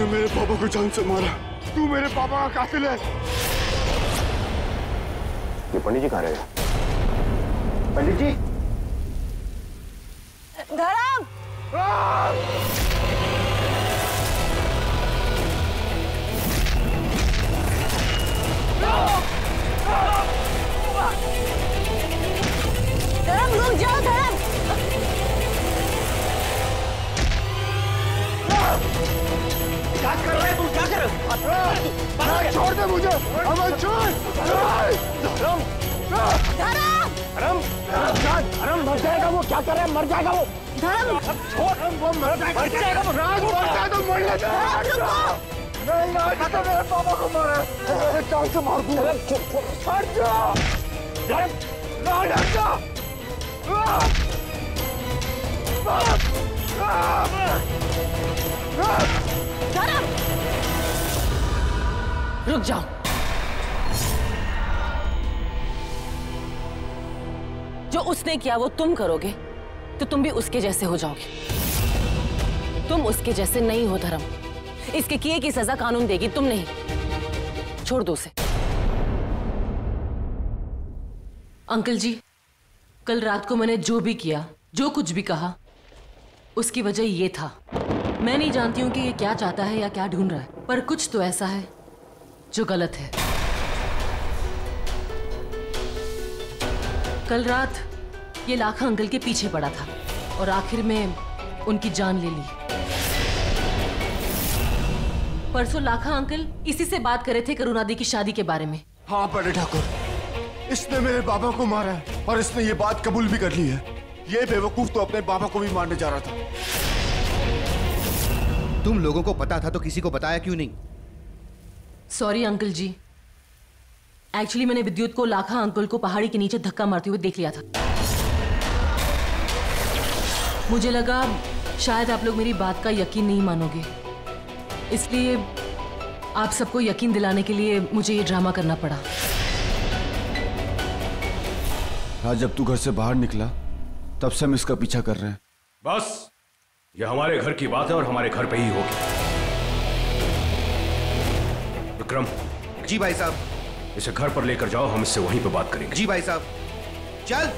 मेरे पापा को जान से मारा। तू मेरे पापा का कातिल है। ये पंडित जी कहाँ रहे? पंडित जी। धर्म! धर्म रुक जाओ धर्म! क्या कर रहे हैं तुम? क्या कर रहे हो? छोड़ दे मुझे। अमन छोड़। धर्म! धर्म! धर्म मर जाएगा वो। क्या कर रहे हैं? मर जाएगा वो। धर्म! छोड़, वो मर जाएगा वो। राज मरता है तो मर लेता है। नहीं राज तो मेरे पापा को मारा। मेरे जान से मार दूंगा। हट जा। राज हट जा। धर्म! रुक जाओ। जो उसने किया वो तुम करोगे तो तुम भी उसके जैसे हो जाओगे। तुम उसके जैसे नहीं हो धर्म। इसके किए की सजा कानून देगी, तुम नहीं। छोड़ दो उसे। अंकल जी, कल रात को मैंने जो भी किया, जो कुछ भी कहा, उसकी वजह ये था। मैं नहीं जानती हूं कि ये क्या चाहता है या क्या ढूंढ रहा है, पर कुछ तो ऐसा है जो गलत है। कल रात ये लाखा अंकल के पीछे पड़ा था और आखिर में उनकी जान ले ली। परसों लाखा अंकल इसी से बात कर रहे थे करुणा दी की शादी के बारे में। हाँ बड़े ठाकुर, इसने मेरे पापा को मारा है और इसने ये बात कबूल भी कर ली है। ये बेवकूफ तो अपने पापा को भी मारने जा रहा था। तुम लोगों को पता था तो किसी को बताया क्यों नहीं? सॉरी अंकल जी, एक्चुअली मैंने विद्युत को लाखा अंकल को पहाड़ी के नीचे धक्का मारते हुए देख लिया था। मुझे लगा शायद आप लोग मेरी बात का यकीन नहीं मानोगे, इसलिए आप सबको यकीन दिलाने के लिए मुझे ये ड्रामा करना पड़ा। आज जब तू घर से बाहर निकला तब से हम इसका पीछा कर रहे हैं। बस ये हमारे घर की बात है और हमारे घर पे ही होगी। विक्रम। जी भाई साहब। इसे घर पर लेकर जाओ, हम इससे वहीं पे बात करेंगे। जी भाई साहब। चल।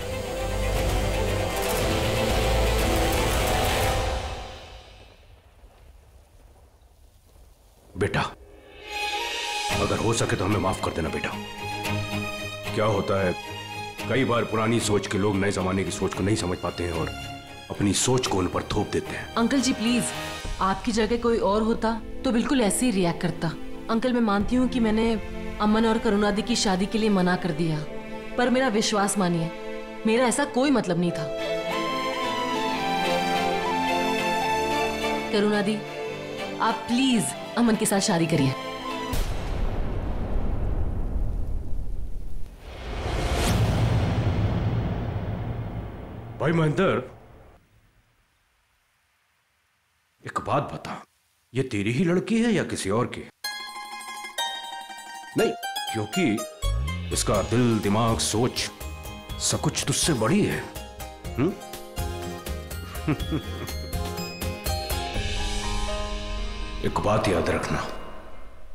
बेटा, अगर हो सके तो हमें माफ कर देना बेटा। क्या होता है, कई बार पुरानी सोच के लोग नए जमाने की सोच को नहीं समझ पाते हैं और अपनी सोच को उन पर थोप देते हैं। अंकल जी प्लीज, आपकी जगह कोई और होता तो बिल्कुल ऐसे ही रिएक्ट करता। अंकल मैं मानती हूँ कि मैंने अमन और करुणा दी की शादी के लिए मना कर दिया, पर मेरा विश्वास मानिए, मेरा ऐसा कोई मतलब नहीं था। करुणा दी, आप प्लीज अमन के साथ शादी करिए। भाई महेंद्र, एक बात बता, ये तेरी ही लड़की है या किसी और की? नहीं, क्योंकि इसका दिल, दिमाग, सोच सब कुछ तुझसे बड़ी है। एक बात याद रखना,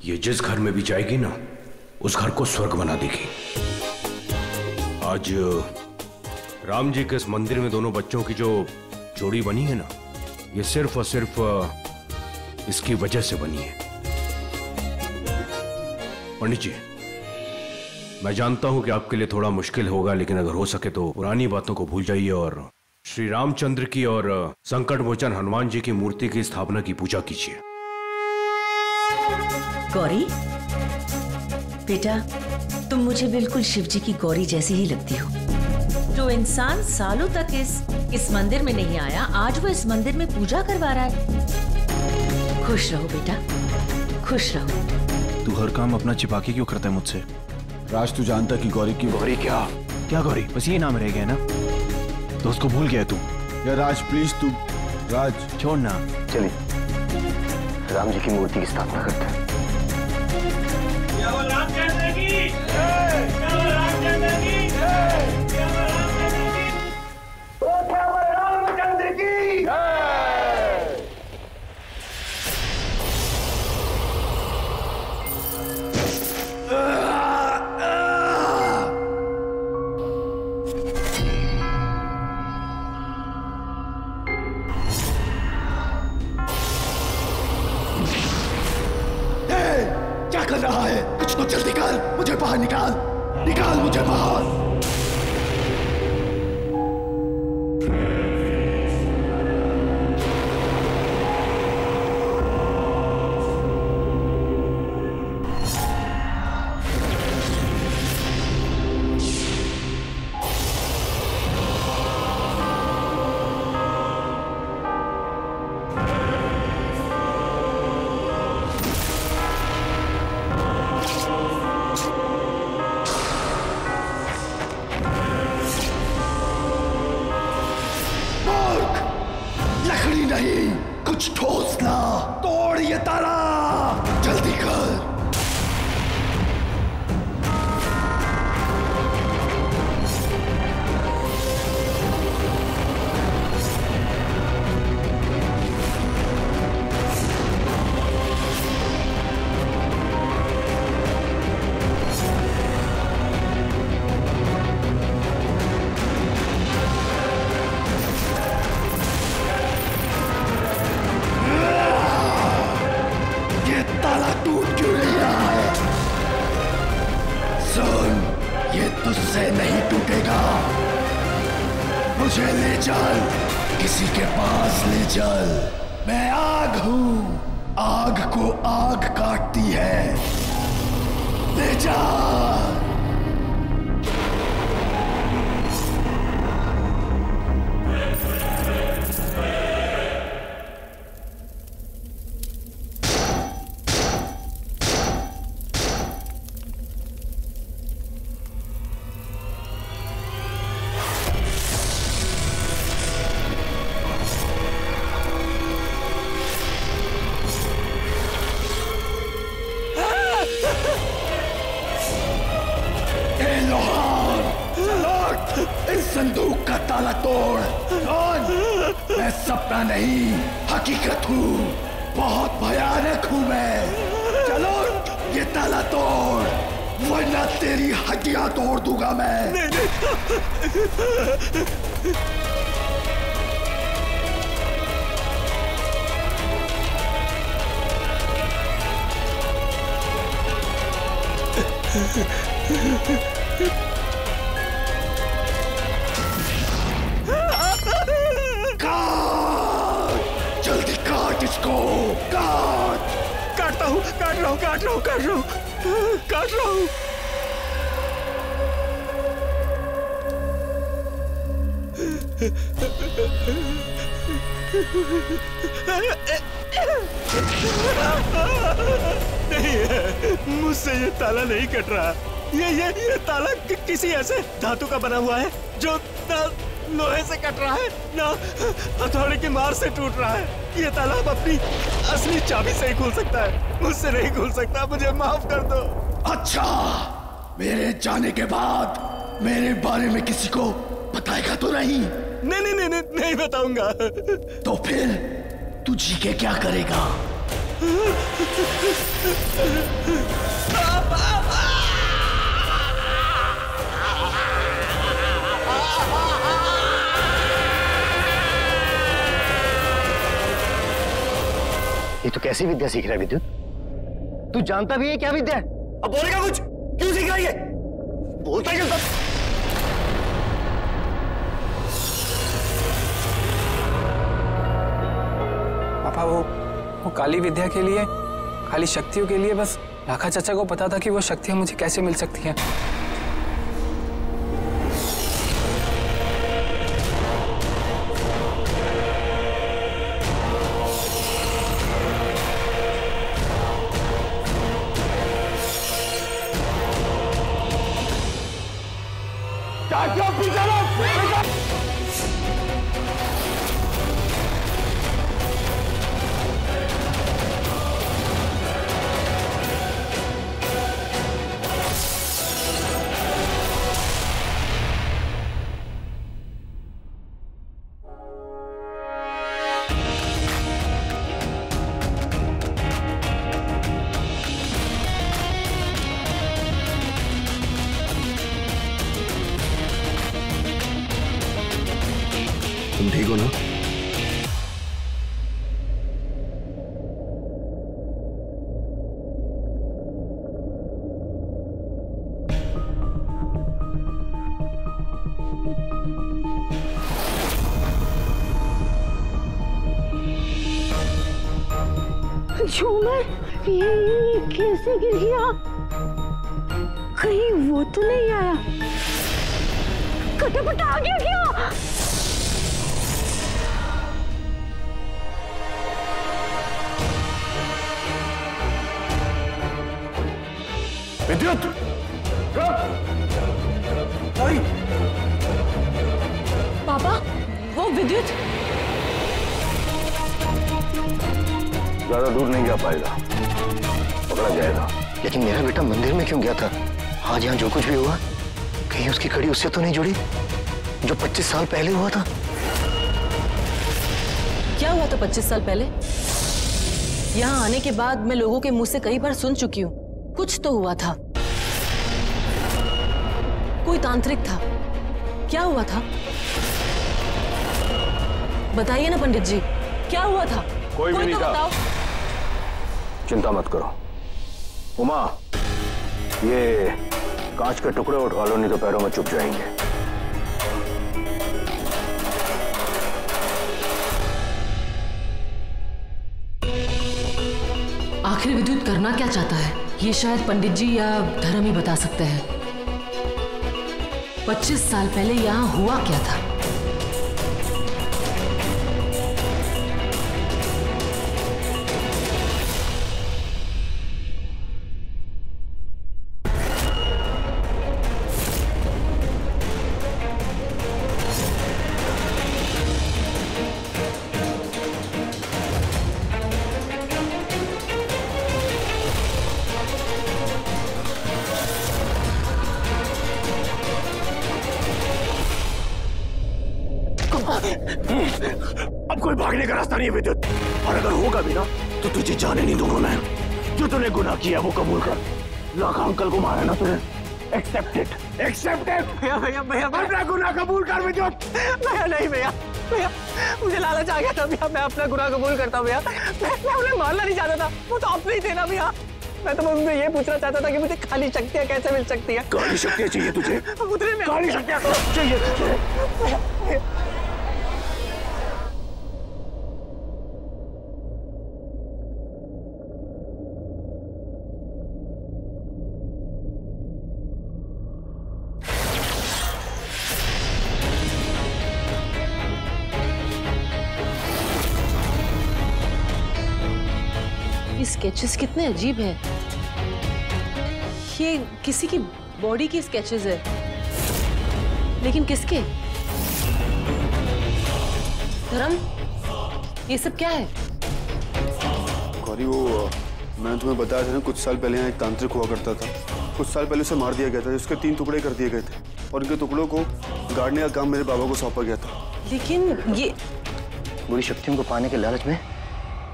ये जिस घर में भी जाएगी ना, उस घर को स्वर्ग बना देगी। आज राम जी के इस मंदिर में दोनों बच्चों की जो जोड़ी बनी है ना, ये सिर्फ और सिर्फ इसकी वजह से बनी है। पंडित जी, मैं जानता हूं कि आपके लिए थोड़ा मुश्किल होगा, लेकिन अगर हो सके तो पुरानी बातों को भूल जाइए और श्री रामचंद्र की और संकट मोचन हनुमान जी की मूर्ति की स्थापना की पूजा कीजिए। गौरी बेटा, तुम मुझे बिल्कुल शिव जी की गौरी जैसी ही लगती हो। जो इंसान सालों तक इस मंदिर में नहीं आया, आज वो इस मंदिर में पूजा करवा रहा है। खुश रहो बेटा, खुश रहो। तू हर काम अपना छिपा के क्यों करता है मुझसे? राज, तू जानता कि गौरी की गौरी क्या गौरी? बस ये नाम रह गया ना, तो उसको भूल गया तू? या राज प्लीज, तू राज छोड़ना। चलिए राम जी की मूर्ति की स्थापना करते हैं। कर रहा है? कुछ तो जल्दी कर, मुझे बाहर निकाल, निकाल मुझे बाहर। नहीं, कुछ ठोस ला, तोड़ ये ताला, जल्दी कर। तुझसे नहीं टूटेगा, मुझे ले चल, किसी के पास ले चल। मैं आग हूं, आग को आग काटती है, ले चल। संदूक का ताला तोड़। कौन? मैं सपना नहीं, हकीकत हूँ, बहुत भयानक हूँ मैं। चलो ये ताला तोड़, वरना तेरी हड्डियां तोड़ दूंगा मैं। जल्दी काट इसको, काट। काटता हूँ, काट रहा हूँ, काट रहा हूँ, काट रहा हूँ, काट रहा हूँ। नहीं, मुझसे ये ताला नहीं कट रहा। ये ताला किसी ऐसे धातु का बना हुआ है जो लोहे से कट रहा है ना हथौड़े की मार से टूट रहा है। ये ताला अपनी असली चाबी से ही खुल सकता है, मुझसे नहीं खुल सकता। मुझे माफ कर दो। अच्छा, मेरे जाने के बाद मेरे बारे में किसी को बताएगा तो नहीं? नहीं बताऊंगा। तो फिर तू जी के क्या करेगा? ये तो कैसी विद्या सीख रहा है विद्युत? तू जानता भी है क्या विद्या है? अब बोलेगा कुछ? क्यों सीख रहा है ये? बोलता है क्या? पापा वो काली विद्या के लिए, काली शक्तियों के लिए बस लाखा चाचा को पता था कि वो शक्तियां मुझे कैसे मिल सकती हैं। झूमर ये कैसे गिर गया? कहीं वो तो नहीं आया? कटापटा आ गया क्या? विद्युत, पापा, वो विद्युत ज्यादा दूर नहीं जा पाएगा, पकड़ा जाएगा। लेकिन मेरा बेटा मंदिर में क्यों गया था? आज यहाँ जो कुछ भी हुआ, कहीं उसकी कड़ी उससे तो नहीं जुड़ी जो 25 साल पहले हुआ था? क्या हुआ था 25 साल पहले? यहाँ आने के बाद मैं लोगों के मुंह से कई बार सुन चुकी हूँ। कुछ तो हुआ था, कोई तांत्रिक था। क्या हुआ था? बताइए ना पंडित जी, क्या हुआ था? कोई भी नहीं तो था। बताओ। चिंता मत करो उमा, ये कांच के टुकड़े उठा लो, नहीं तो पैरों में चुभ जाएंगे। आखिर विद्युत करना क्या चाहता है, ये शायद पंडित जी या धर्म ही बता सकते हैं। 25 साल पहले यहाँ हुआ क्या था? अब कोई भागने का रास्ता नहीं है विद्युत, और अगर होगा भी ना तो तुझे जाने नहीं दूंगा मैं। जो तूने गुनाह किया वो कबूल कर। लाखा अंकल को मारा ना तूने, एक्सेप्ट इट, एक्सेप्ट इट। भैया भैया भैया अपना गुनाह कबूल कर विद्युत। भैया नहीं भैया, भैया मुझे लालच आ गया था भैया, मैं अपना गुनाह कबूल करता भैया। मैं उन्हें मारना नहीं चाहता था, वो तो अपने ही थे ना भैया। मैं तो उनसे ये पूछना चाहता था कि मुझे काली शक्तियाँ कैसे मिल सकती है? काली शक्तियाँ चाहिए तुझे? उतने में काली शक्तियाँ चाहिए तुझे? स्केचेस कितने अजीब हैं। ये किसी की बॉडी की स्केचेस है, लेकिन किसके? धर्म, ये सब क्या है? गौरी, वो मैंने तुम्हें बताया था ना, कुछ साल पहले यहाँ एक तांत्रिक हुआ करता था। कुछ साल पहले उसे मार दिया गया था, उसके 3 टुकड़े कर दिए गए थे और इनके टुकड़ों को गाड़ने का काम मेरे बाबा को सौंपा गया था। लेकिन ये बुरी शक्तियों को पाने के लालच में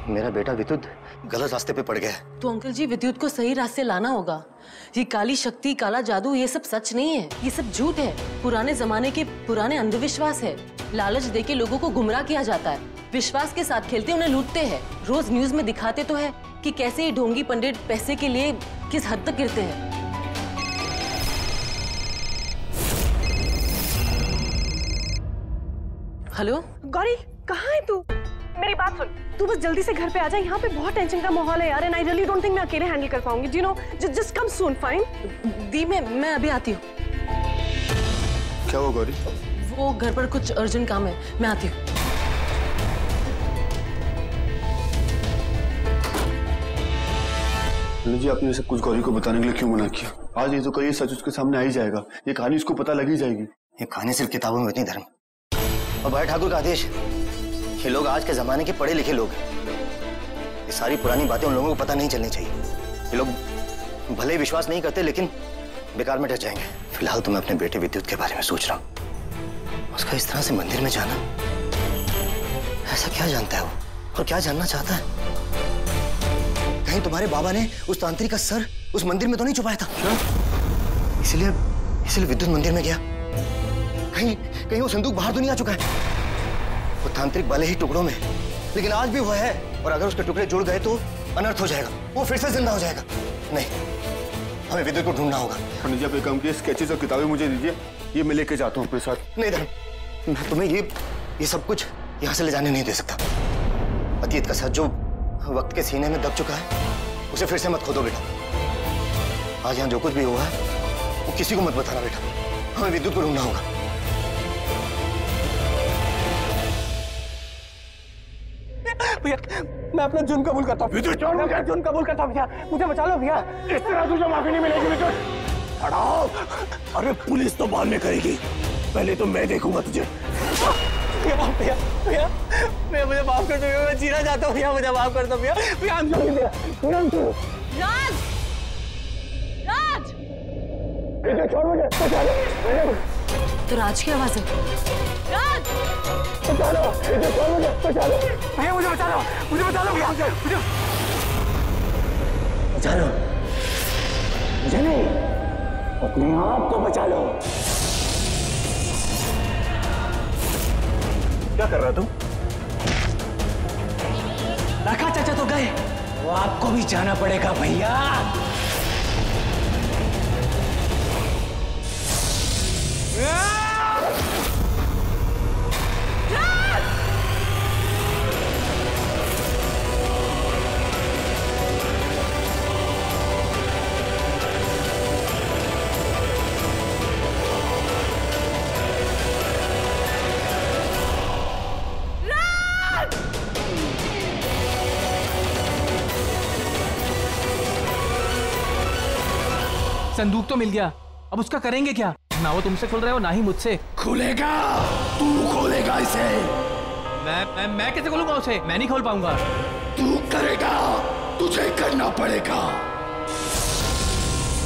मेरा बेटा विद्युत गलत रास्ते पे पड़ गया है। तो अंकल जी, विद्युत को सही रास्ते लाना होगा। ये काली शक्ति, काला जादू, ये सब सच नहीं है, ये सब झूठ है। पुराने जमाने के पुराने अंधविश्वास है। लालच देके लोगों को गुमराह किया जाता है, विश्वास के साथ खेलते उन्हें लूटते हैं। रोज न्यूज में दिखाते तो है कि कैसे ये ढोंगी पंडित पैसे के लिए किस हद तक गिरते हैं। हेलो गौरी, कहाँ है तू? मेरी बात सुन, तू बस जल्दी से घर पे आ जा। यहाँ पे बहुत टेंशन का माहौल है यार, and I really don't think मैं अकेले हैंडल कर पाऊंगी। Do you know, just come soon, fine? दी, मैं अभी आती हूँ। क्या हुआ गौरी? वो घर पर कुछ अर्जेंट काम है, मैं आती हूँ। जी, आपने सब कुछ गौरी को बताने के लिए क्यों मना किया? आज ये तो करिए, सच उसके सामने आ ही जाएगा। ये कहानी उसको पता लग ही जाएगी। ये कहानी सिर्फ किताबों में इतनी धर्म, और भाई ठाकुर का आदेश। ये लोग आज के जमाने के पढ़े लिखे लोग हैं। ये सारी पुरानी बातें उन लोगों को पता नहीं चलनी चाहिए। ये लोग भले ही विश्वास नहीं करते, लेकिन बेकार में डर जाएंगे। फिलहाल तो मैं अपने बेटे विद्युत के बारे में सोच रहा हूँ। उसका इस तरह से मंदिर में जाना, ऐसा क्या जानता है वो, और क्या जानना चाहता है? कहीं तुम्हारे बाबा ने उस तांत्रिक का सर उस मंदिर में तो नहीं छुपाया था? इसलिए विद्युत मंदिर में गया। कहीं वो संदूक बाहर तो नहीं आ चुका है? वो तांत्रिक भले ही टुकड़ों में, लेकिन आज भी वो है, और अगर उसके टुकड़े जुड़ गए तो अनर्थ हो जाएगा, वो फिर से जिंदा हो जाएगा। नहीं, हमें विद्युत को ढूंढना होगा। पंडित जी, आप एक काम कीजिए, स्केचेस और किताबें मुझे दीजिए, ये मैं लेके जाता हूँ अपने साथ। नहीं धर्म, मैं तुम्हें ये सब कुछ यहाँ से ले जाने नहीं दे सकता। अतीत का सच जो वक्त के सीने में दब चुका है, उसे फिर से मत खोदो बेटा। आज यहाँ जो कुछ भी हुआ है वो किसी को मत बताना बेटा। हमें विद्युत को ढूंढना होगा। भैया मैं अपना जुर्म कबूल करता हूँ। विद्युत छोड़ मुझे। जुर्म कबूल करता हूँ भैया, मुझे बचा लो भैया। इस तरह तुझे माफी नहीं मिलेगी विद्युत। हटाओ। अरे पुलिस तो बाद में करेगी, पहले तो मैं देखूंगा तुझे। भैया भैया भैया मुझे माफ कर दो भैया, मैं जीना चाहता हूँ भैया, मुझे माफ कर दो भैया। भैया राज, राज, छोड़ मुझे, बचा लो। तो राज की आवाज है। राज, बचा लो, छोड़ मुझे, बचा लो। भैया मुझे बचा लो, मुझे बचा लो भैया, मुझे बचा लो। मुझे नहीं, अपने आप को बचा लो। क्या कर रहा तुम? लाखा चाचा तो गए, वो आपको भी जाना पड़ेगा भैया। संदूक तो मिल गया, अब उसका करेंगे क्या? ना वो तुमसे खुल रहे हो ना ही मुझसे। खुलेगा, तू खोलेगा इसे। मैं कैसे खोलूंगा उसे? मैं नहीं खोल पाऊंगा। तू करेगा, तुझे करना पड़ेगा।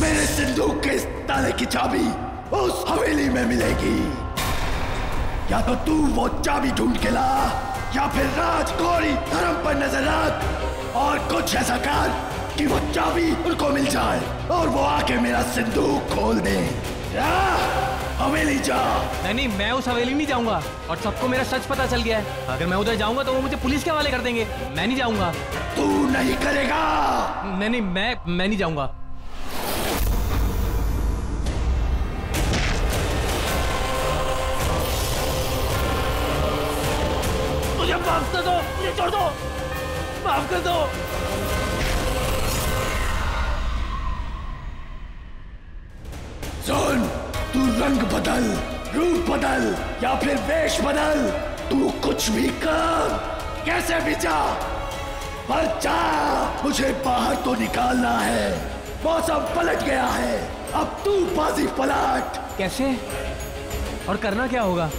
मेरे संदूक के इस ताले की चाबी उस हवेली में मिलेगी। या तो तू वो चाबी ढूंढ के ला, या फिर राज गौरी धर्म पर नजर रख और कुछ ऐसा कर कि वो चाबी उनको मिल जाए और वो आके मेरा संदूक खोल दे। हवेली जा। नहीं, मैं उस हवेली नहीं जाऊंगा, और सबको मेरा सच पता चल गया है। अगर मैं उधर जाऊंगा तो वो मुझे पुलिस के हवाले कर देंगे। मैं नहीं जाऊंगा। तू नहीं करेगा? नहीं, मैं नहीं जाऊंगा। मुझे माफ कर दो, मुझे छोड़ दो, माफ कर दो। सुन, तू रंग बदल, रूप बदल या फिर वेश बदल, तू कुछ भी कर, कैसे भी जा, पर जा। मुझे बाहर तो निकालना है। मौसम पलट गया है, अब तू बाजी पलट। कैसे? और करना क्या होगा?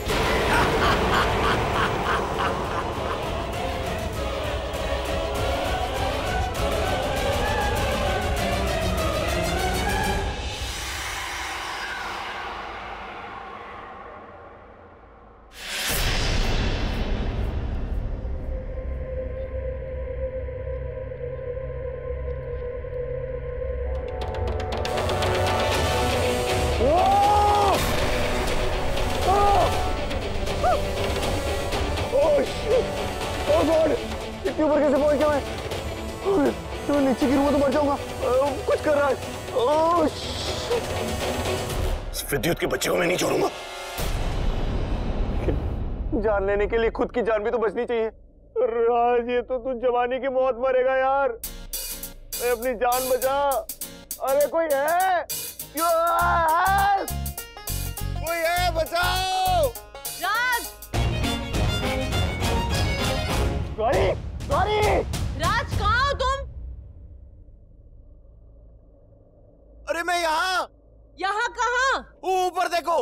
इतनी ऊपर कैसे पहुंच गया मैं? तो नीचे गिरूंगा तो मर जाऊंगा। कुछ कर रहा है। इस विद्युत के बच्चे को मैं नहीं छोड़ूंगा। जान लेने के लिए खुद की जान भी तो बचनी चाहिए। राज, ये तो तू जवानी की मौत मरेगा यार। अपनी जान बचा। अरे कोई है? कोई है? बचाओ। राज, गौरी, गौरी। राज कहाँ हो तुम? अरे मैं यहाँ। यहाँ कहाँ? ऊपर देखो।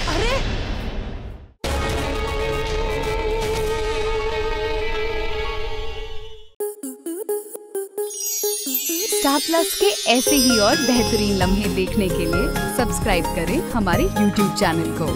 अरे स्टार प्लस के ऐसे ही और बेहतरीन लम्हे देखने के लिए सब्सक्राइब करें हमारे YouTube चैनल को।